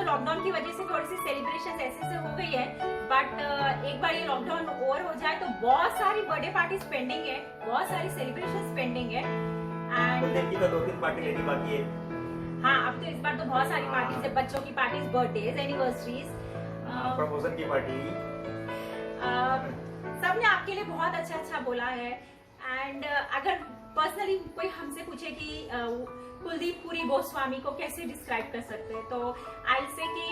Lockdown की वजह से थोड़ी सी सेलिब्रेशन ऐसे से हो गई है, बट एक बार ये लॉकडाउन ओवर हो जाए तो बहुत सारी बर्थडे पार्टीज पेंडिंग है, बहुत सारी सेलिब्रेशंस पेंडिंग है। एंड तो 2-3 पार्टी लेनी बाकी है। हाँ, अब तो इस बार तो बहुत सारी पार्टीज है, बच्चों की पार्टीज, बर्थडेज, एनिवर्सरीज, प्रमोशन की पार्टी, सबने आपके लिए बहुत अच्छा अच्छा बोला है। एंड अगर पर्सनली कोई हमसे पूछे कि कुलदीप पुरी गोस्वामी को कैसे डिस्क्राइब कर सकते हैं, तो आई से कि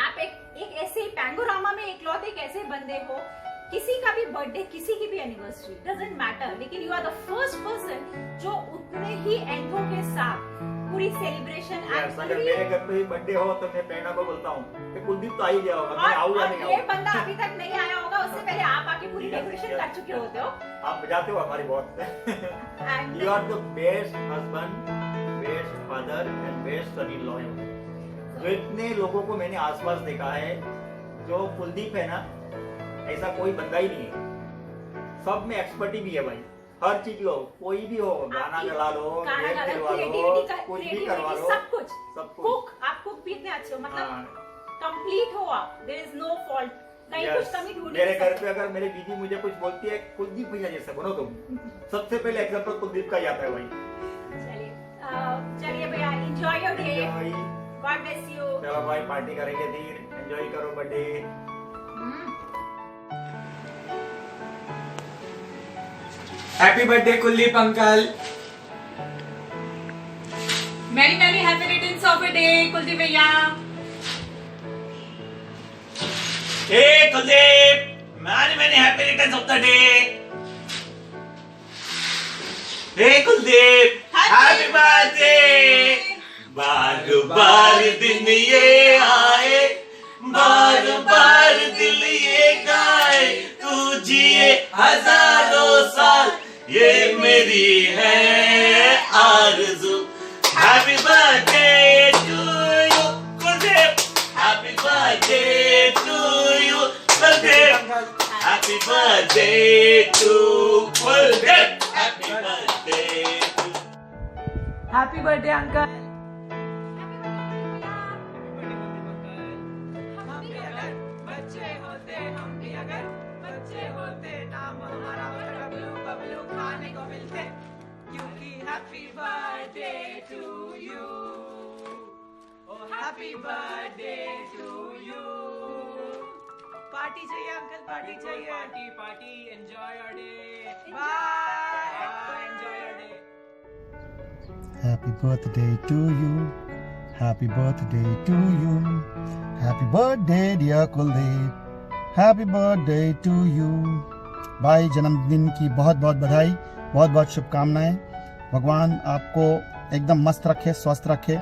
आप एक ऐसे पैंगोरामा में इकलौते एक ऐसे बंदे हो, किसी का भी बर्थडे, किसी की भी एनिवर्सरी, डजंट मैटर, लेकिन you are the first person जो उतने ही एंथो के साथ पूरी सेलिब्रेशन। अगर मेरे घर पे बर्थडे हो तो मैं प्रेरणा को बोलता हूँ कि कुलदीप तो आ ही गया होगा, मैं आऊँ या नहीं आऊँ। ये बंदा अभी तक नहीं आया होगा, उससे पहले आप आके पूरी डेकोरेशन कर चुके होते हो। आप बजाते हो हमारी बहुत। You are the best husband, best father and best son-in-law। जो इतने लोगों को मैंने आसपास देखा है, जो कुलदीप है ना, ऐसा कोई बंदा ही नहीं है। सब में एक्सपर्टी भी है भाई, हर चीज लो, कोई भी हो, गाना गला लो, गेम खेलवा लो, कुछ भी करवा लो, सब कुछ। सब कुक, आप कुक भी इतने अच्छे हो, मतलब कंप्लीट हो आप, देयर इज नो फॉल्ट, कहीं कुछ कमी ढूंढ। मेरे घर पे अगर मेरी बीवी मुझे कुछ बोलती है, कुलदीप भैया जैसे बनो तुम, सबसे पहले एग्जांपल कुलदीप का ही आता है भाई। चलिए भैया, enjoy your day, god bless you. चलो भाई, पार्टी करेंगे, धीर एंजॉय करो birthday. Happy birthday Kuldeep uncle. Many many happy returns of the day Kuldeep भैया। Hey Kuldeep, many many happy returns of the day. Hey Kuldeep, happy birthday. बार बार दिन ये आए, बार बार दिल ये गाए, तू जिए हजारों साल, ये मेरी है आरज़ू। Happy birthday to you Kuldeep, happy birthday to you Kuldeep, happy birthday to Kuldeep, happy birthday to. Happy birthday uncle. Happy birthday to you. Party चाहिए अंकल, पार्टी चाहिए। Party party, enjoy your day, bye, enjoy your day. Happy birthday to you, happy birthday to you, happy birthday dear Kuldeep, happy birthday to you। भाई, जन्मदिन की बहुत बहुत बधाई, बहुत बहुत शुभकामनाएं। भगवान आपको एकदम मस्त रखे, स्वस्थ रखे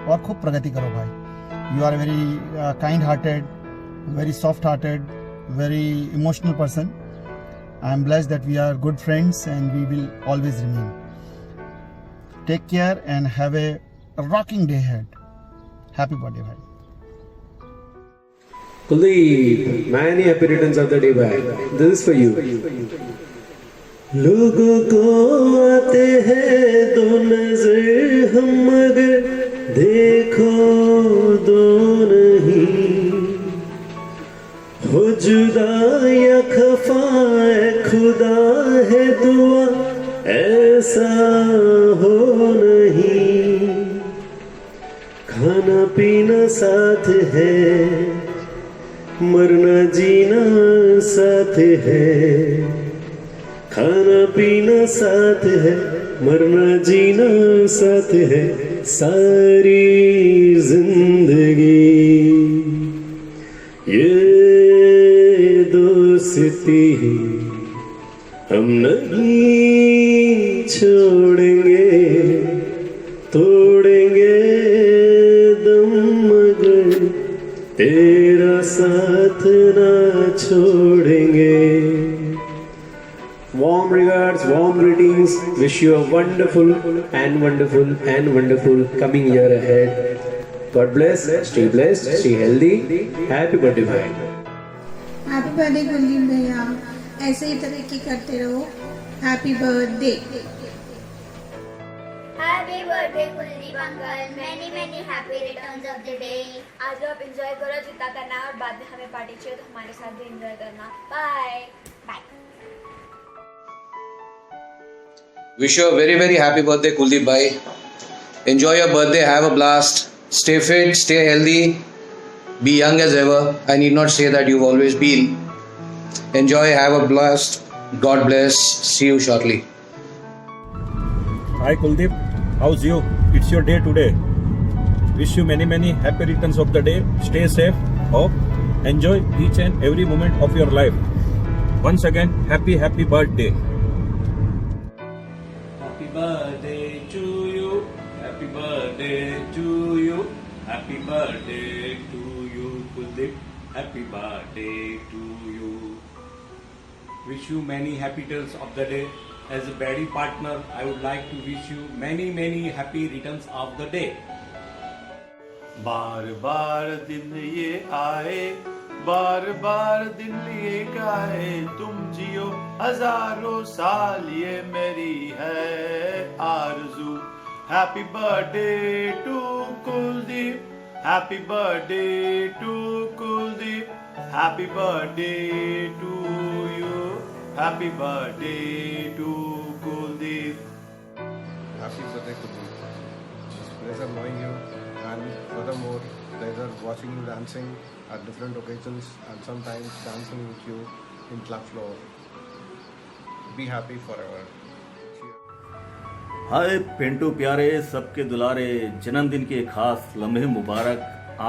और खूब प्रगति करो भाई। You are very kind hearted, very soft hearted, very emotional person. I am blessed that we are good friends and we will always remain. Take care and have a rocking day ahead. Happy birthday भाई। Kuldeep, many happy returns of the day back. This is for you. लोगों को आते हैं दो नजर, हम मगर देखो दो नहीं। हो जुदा या खफा है, खुदा है दुआ ऐसा हो नहीं। खाना पीना साथ है, मरना जीना साथ है। खाना पीना साथ है, मरना जीना साथ है, सारी जिंदगी ये दोस्ती हम नहीं छोड़ेंगे, तोड़ेंगे दम मगर तेरा साथ ना छोड़ेंगे। Warm regards, warm greetings. Wish you a wonderful and wonderful and wonderful coming year ahead. God bless, stay blessed, stay healthy. Happy birthday, bhai. Happy birthday Kuldeep भैया, ऐसे ही तरक्की करते रहो. Happy birthday. Happy birthday Kuldeep uncle, many many happy returns of the day. आज आप enjoy करो जितना करना है और बाद में हमें पार्टी चाहिए तो हमारे साथ भी एंजॉय करना. Bye bye. Wish you a very very happy birthday Kuldeep bhai. Enjoy your birthday, have a blast. Stay fit, stay healthy. Be young as ever. I need not say that you've always been. Enjoy, have a blast. God bless. See you shortly. Hi Kuldeep, how's you? It's your day today. Wish you many many happy returns of the day. Stay safe. Hope enjoy each and every moment of your life. Once again, happy birthday. Happy birthday to you. Happy birthday to you. Happy birthday to you, Kuldeep. Happy birthday to you. Wish you many happy returns of the day. As a wedding partner, I would like to wish you many many happy returns of the day. बार बार दिन ये आए, बार बार दिन लिए गाए, तुम जियो हजारों साल ये मेरी है आरज़ू. Happy birthday to Kuldeep, happy birthday to Kuldeep, happy birthday to you, happy birthday to Kuldeep. Happy birthday Kuldeep. It's a pleasure knowing you, and furthermore, pleasure watching you dancing at different occasions and sometimes dancing with you in club floor. Be happy forever. हाय पिंटू प्यारे, सबके दुलारे, जन्मदिन के खास लम्हे मुबारक,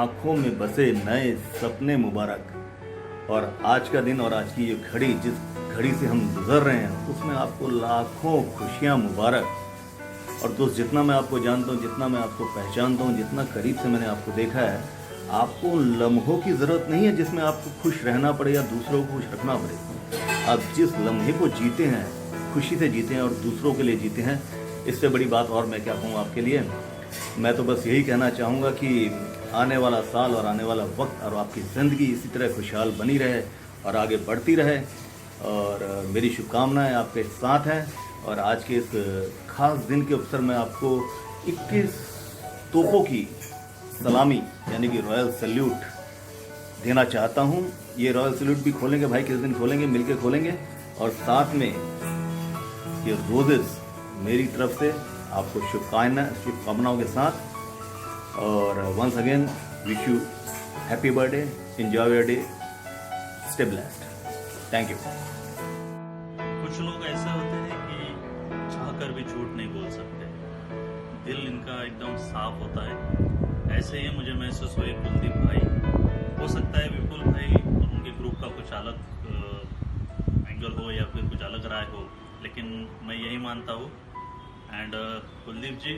आंखों में बसे नए सपने मुबारक. और आज का दिन और आज की ये घड़ी, जिस घड़ी से हम गुजर रहे हैं, उसमें आपको लाखों खुशियां मुबारक. और दोस्त, जितना मैं आपको जानता हूँ, जितना मैं आपको पहचानता हूँ, जितना करीब से मैंने आपको देखा है, आपको लम्हों की ज़रूरत नहीं है जिसमें आपको खुश रहना पड़े या दूसरों को खुश रखना पड़े. आप जिस लम्हे को जीते हैं, खुशी से जीते हैं और दूसरों के लिए जीते हैं, इससे बड़ी बात और मैं क्या कहूँ आपके लिए. मैं तो बस यही कहना चाहूँगा कि आने वाला साल और आने वाला वक्त और आपकी ज़िंदगी इसी तरह खुशहाल बनी रहे और आगे बढ़ती रहे. और मेरी शुभकामनाएं आपके साथ हैं. और आज के इस खास दिन के अवसर में आपको 21 तोपों की सलामी यानी कि रॉयल सैल्यूट देना चाहता हूं. ये रॉयल सैल्यूट भी खोलेंगे भाई, किस दिन खोलेंगे, मिलके खोलेंगे. और साथ में ये रोजेस मेरी तरफ से आपको शुभकामनाओं के साथ. और once again wish you happy birthday, enjoy your day, stay blessed. Thank you. कुछ लोग ऐसे होते हैं कि चाहकर भी झूठ नहीं बोल सकते, दिल इनका एकदम साफ होता है. ऐसे ही मुझे महसूस हुए कुलदीप भाई. हो सकता है विपुल भाई और उनके ग्रुप का कुछ अलग एंगल हो या फिर कुछ अलग राय हो, लेकिन मैं यही मानता हूँ. अँड कुलदीप जी,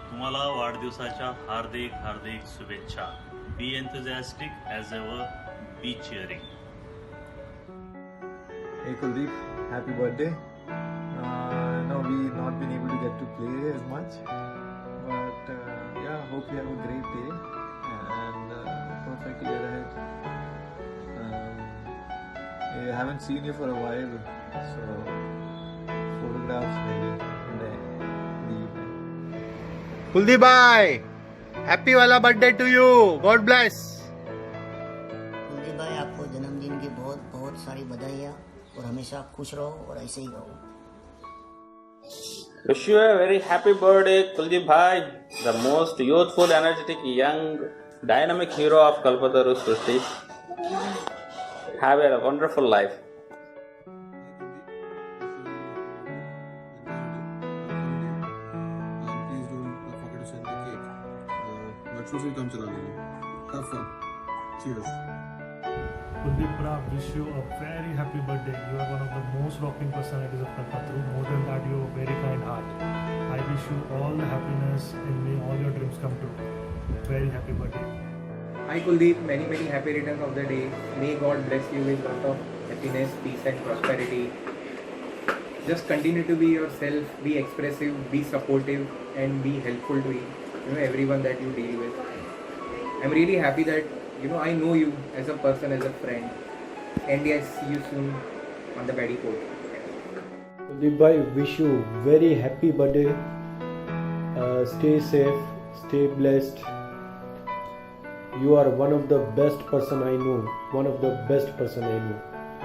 तुम्हाला वाढदिवसाच्या हार्दिक हार्दिक शुभेच्छा. Be enthusiastic as ever, be cheering. Hey Kuldeep, happy birthday. No, we've not been able to get to play as much, but yeah, hope you have a great day and perfect year ahead. I haven't seen you for a while, so photographs maybe in the evening. Kuldeep भाई, happy वाला birthday to you. God bless. Kuldeep भाई, आपको जन्मदिन की बहुत बहुत सारी बधाइयाँ और हमेशा खुश रहो और ऐसे ही रहो. Wish you a very happy birthday, Kuldeep Bhai, the most youthful, energetic, young, dynamic hero of Kalpataru Srishti. Have a wonderful life. Please don't forget to send the cake. Virtuals will come chala lena. Have fun. Cheers. Kuldeep Bra, wish you a very happy birthday. You are one of the most rocking personalities of Kalpataru. More than that, you have a very kind heart. I wish you all the happiness and may all your dreams come true. Very happy birthday. Hi Kuldeep, many many happy returns of the day. May God bless you with lot of happiness, peace and prosperity. just continue to be yourself, be expressive, be supportive, and be helpful to everyone that you deal with. I'm really happy that I know you as a person, as a friend, and yes, see you soon on the Paddy Port. Kuldeep bhai, wish you very happy birthday. Stay safe, stay blessed. You are one of the best person I know. One of the best person I know.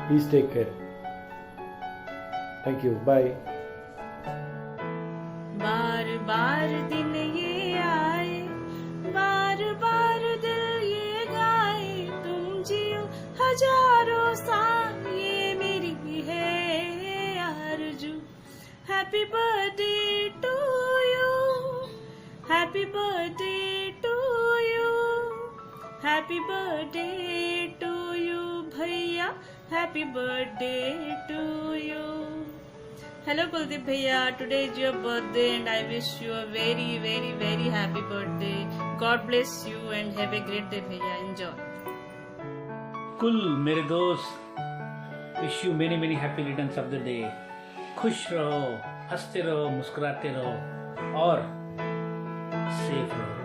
Please take care. Thank you. Bye. बार बार दिन ये आए, बार बार दिल ये गाए, तुम जियो हजारों साल, ये मेरी है आरज़ू. Happy birthday to you, happy birthday to you, happy birthday to you भैया, happy birthday to you. Hello Kuldeep Bhaiya, today is your birthday and I wish you a very very very happy birthday. God bless you and have a great day Bhaiya. Enjoy. कुल मेरे दोस्त, wish you many many happy returns of the day. खुश रहो, हंसते रहो, मुस्कुराते रहो और सेफ रहो.